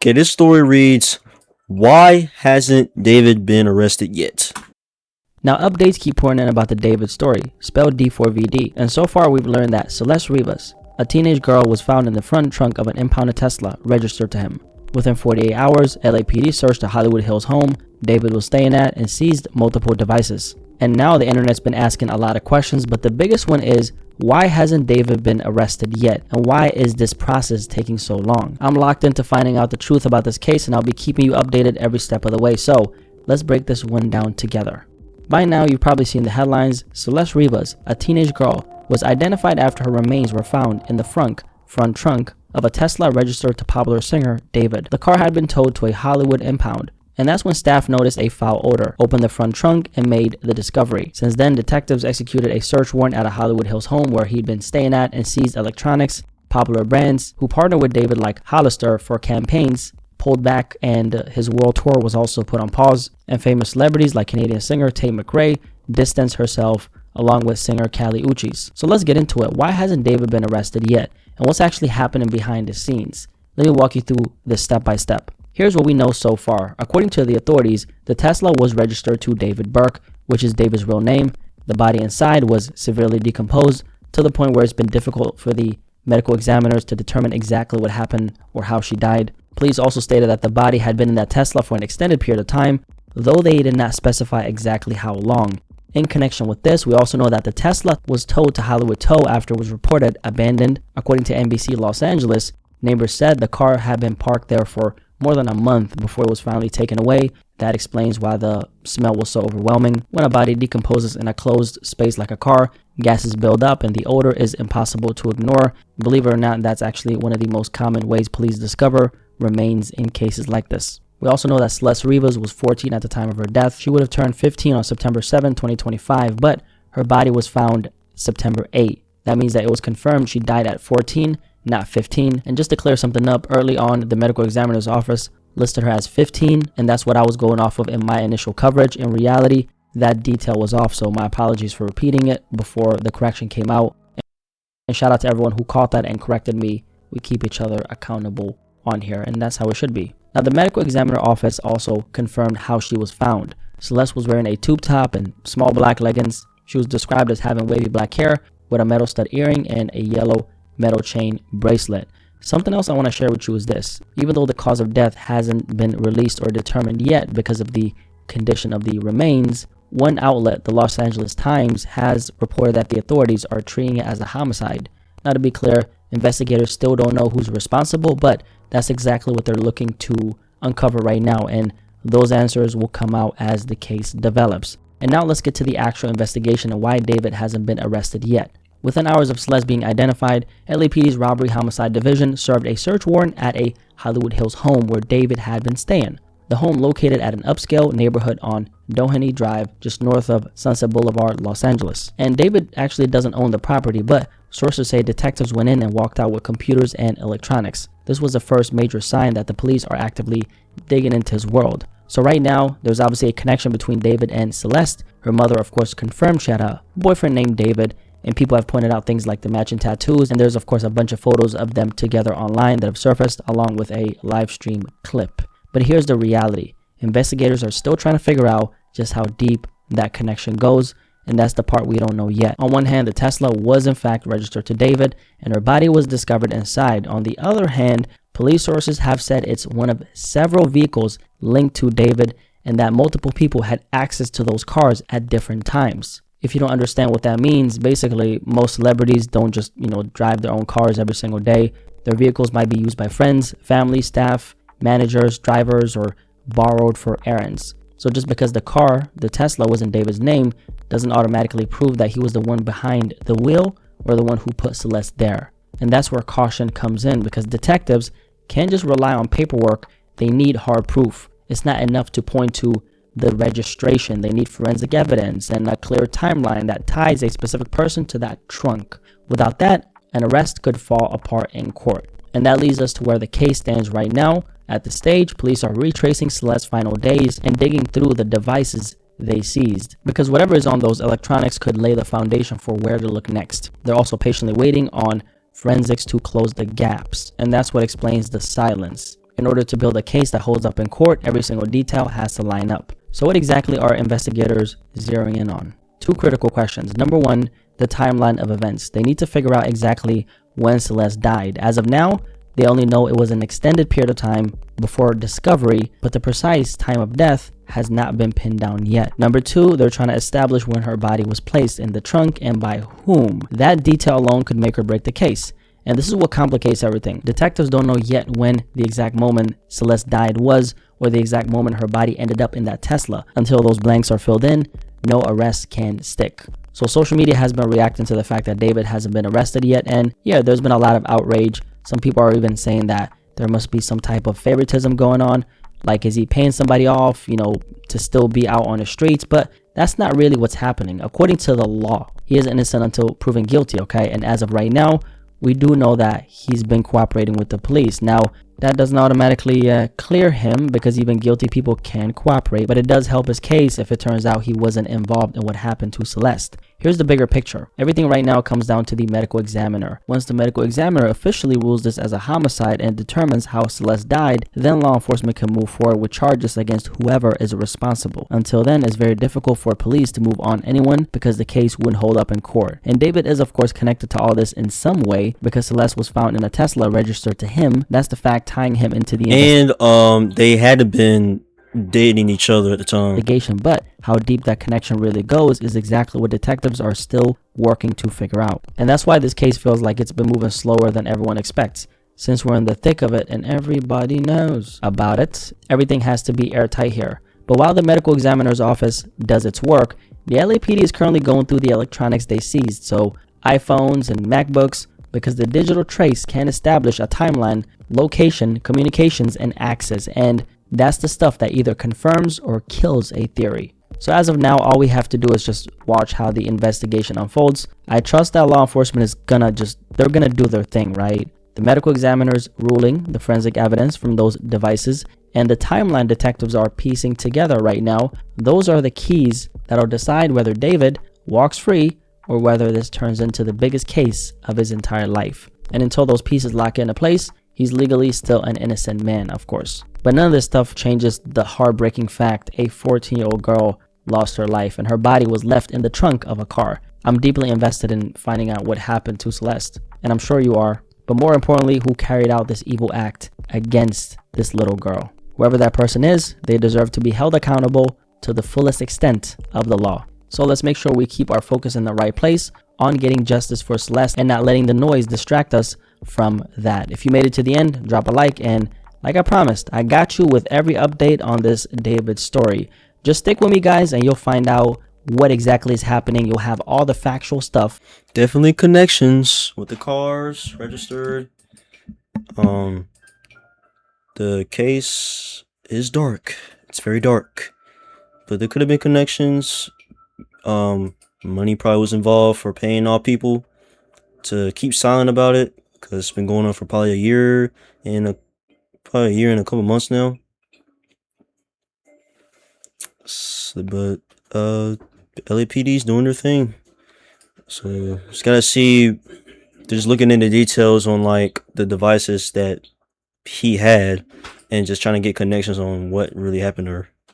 Okay, this story reads, why hasn't David been arrested yet? Now, updates keep pouring in about the David story, spelled d4vd, and so far we've learned that Celeste Rivas, a teenage girl, was found in the front trunk of an impounded Tesla registered to him. Within 48 hours, LAPD searched the Hollywood Hills home David was staying at and seized multiple devices. And now the internet's been asking a lot of questions, but the biggest one is, why hasn't David been arrested yet? And why is this process taking so long? I'm locked into finding out the truth about this case, and I'll be keeping you updated every step of the way. So let's break this one down together. By now, you've probably seen the headlines. Celeste Rivas, a teenage girl, was identified after her remains were found in the front trunk of a Tesla registered to popular singer David. The car had been towed to a Hollywood impound, and that's when staff noticed a foul odor, opened the front trunk, and made the discovery. Since then, detectives executed a search warrant at a Hollywood Hills home where he'd been staying at and seized electronics. Popular brands who partnered with David, like Hahlnohm, for campaigns, pulled back, and his world tour was also put on pause. And famous celebrities like Canadian singer Tate McRae distanced herself along with singer Kali Uchis. So let's get into it. Why hasn't David been arrested yet? And what's actually happening behind the scenes? Let me walk you through this step by step. Here's what we know so far. According to the authorities, the Tesla was registered to David Burke, which is David's real name. The body inside was severely decomposed to the point where it's been difficult for the medical examiners to determine exactly what happened or how she died. Police also stated that the body had been in that Tesla for an extended period of time, though they did not specify exactly how long. In connection with this, we also know that the Tesla was towed to Hollywood Tow after it was reported abandoned. According to NBC Los Angeles, neighbors said the car had been parked there for more than a month before it was finally taken away. That explains why the smell was so overwhelming. When a body decomposes in a closed space like a car, gases build up and the odor is impossible to ignore. Believe it or not, that's actually one of the most common ways police discover remains in cases like this. We also know that Celeste Rivas was 14 at the time of her death. She would have turned 15 on September 7, 2025, but her body was found September 8. That means that it was confirmed she died at 14, not 15. And just to clear something up, early on, the medical examiner's office listed her as 15, and that's what I was going off of in my initial coverage. In reality, that detail was off, so my apologies for repeating it before the correction came out. And shout out to everyone who caught that and corrected me. We keep each other accountable on here, and that's how it should be. Now, the medical examiner office also confirmed how she was found. Celeste was wearing a tube top and small black leggings. She was described as having wavy black hair with a metal stud earring and a yellow metal chain bracelet. Something else I want to share with you is this. Even though the cause of death hasn't been released or determined yet because of the condition of the remains, one outlet, the Los Angeles Times, has reported that the authorities are treating it as a homicide. Now, to be clear, investigators still don't know who's responsible, but that's exactly what they're looking to uncover right now, and those answers will come out as the case develops. And now let's get to the actual investigation and why David hasn't been arrested yet. Within hours of Celeste being identified, LAPD's Robbery Homicide Division served a search warrant at a Hollywood Hills home where David had been staying. The home, located at an upscale neighborhood on Doheny Drive, just north of Sunset Boulevard, Los Angeles. And David actually doesn't own the property, but sources say detectives went in and walked out with computers and electronics. This was the first major sign that the police are actively digging into his world. So right now, there's obviously a connection between David and Celeste. Her mother, of course, confirmed she had a boyfriend named David, and people have pointed out things like the matching tattoos, and there's, of course, a bunch of photos of them together online that have surfaced, along with a live stream clip. But here's the reality. Investigators are still trying to figure out just how deep that connection goes, and that's the part we don't know yet. On one hand, the Tesla was in fact registered to David, and her body was discovered inside. On the other hand, police sources have said it's one of several vehicles linked to David, and that multiple people had access to those cars at different times. If you don't understand what that means, basically, most celebrities don't just, drive their own cars every single day. Their vehicles might be used by friends, family, staff, managers, drivers, or borrowed for errands. So just because the car, the Tesla, was in David's name doesn't automatically prove that he was the one behind the wheel or the one who put Celeste there. And that's where caution comes in, because detectives can't just rely on paperwork. They need hard proof. It's not enough to point to the registration. They need forensic evidence and a clear timeline that ties a specific person to that trunk. Without that, an arrest could fall apart in court. And that leads us to where the case stands right now. At this stage, police are retracing Celeste's final days and digging through the devices they seized, because whatever is on those electronics could lay the foundation for where to look next. They're also patiently waiting on forensics to close the gaps, and that's what explains the silence. In order to build a case that holds up in court, every single detail has to line up. So what exactly are investigators zeroing in on? Two critical questions. Number one, the timeline of events. They need to figure out exactly when Celeste died. As of now, they only know it was an extended period of time before discovery, but the precise time of death has not been pinned down yet. Number two, they're trying to establish when her body was placed in the trunk and by whom. That detail alone could make or break the case. And this is what complicates everything. Detectives don't know yet when the exact moment Celeste died was, or the exact moment her body ended up in that Tesla. Until those blanks are filled in, no arrest can stick. So social media has been reacting to the fact that David hasn't been arrested yet, and yeah, there's been a lot of outrage. Some people are even saying that there must be some type of favoritism going on. Like, is he paying somebody off, to still be out on the streets? But that's not really what's happening. According to the law, he is innocent until proven guilty, okay? And as of right now, we do know that he's been cooperating with the police. Now, that doesn't automatically clear him, because even guilty people can cooperate, but it does help his case if it turns out he wasn't involved in what happened to Celeste. Here's the bigger picture. Everything right now comes down to the medical examiner. Once the medical examiner officially rules this as a homicide and determines how Celeste died, then law enforcement can move forward with charges against whoever is responsible. Until then, it's very difficult for police to move on anyone because the case wouldn't hold up in court. And David is of course connected to all this in some way because Celeste was found in a Tesla registered to him. That's the fact tying him into the they had to been dating each other at the time. Investigation, but how deep that connection really goes is exactly what detectives are still working to figure out. And that's why this case feels like it's been moving slower than everyone expects. Since we're in the thick of it and everybody knows about it, everything has to be airtight here. But while the medical examiner's office does its work, the LAPD is currently going through the electronics they seized, so iPhones and MacBooks, because the digital trace can establish a timeline, location, communications, and access, and that's the stuff that either confirms or kills a theory. So as of now, all we have to do is just watch how the investigation unfolds. I trust that law enforcement is they're gonna do their thing, right? The medical examiner's ruling, the forensic evidence from those devices, and the timeline detectives are piecing together right now, those are the keys that'll decide whether David walks free or whether this turns into the biggest case of his entire life. And until those pieces lock into place, he's legally still an innocent man, of course. But none of this stuff changes the heartbreaking fact a 14-year-old girl lost her life and her body was left in the trunk of a car. I'm deeply invested in finding out what happened to Celeste, and I'm sure you are. But more importantly, who carried out this evil act against this little girl. Whoever that person is, they deserve to be held accountable to the fullest extent of the law. So let's make sure we keep our focus in the right place on getting justice for Celeste and not letting the noise distract us from that. If you made it to the end, drop a like, and like I promised, I got you with every update on this David story. Just stick with me, guys, and you'll find out what exactly is happening. You'll have all the factual stuff. Definitely connections with the cars registered. The case is dark. It's very dark, but there could have been connections. Money probably was involved for paying off people to keep silent about it, because it's been going on for probably a year and a couple months now. But LAPD's doing their thing, so just gotta see. They're just looking into details on like the devices that he had and just trying to get connections on what really happened to her.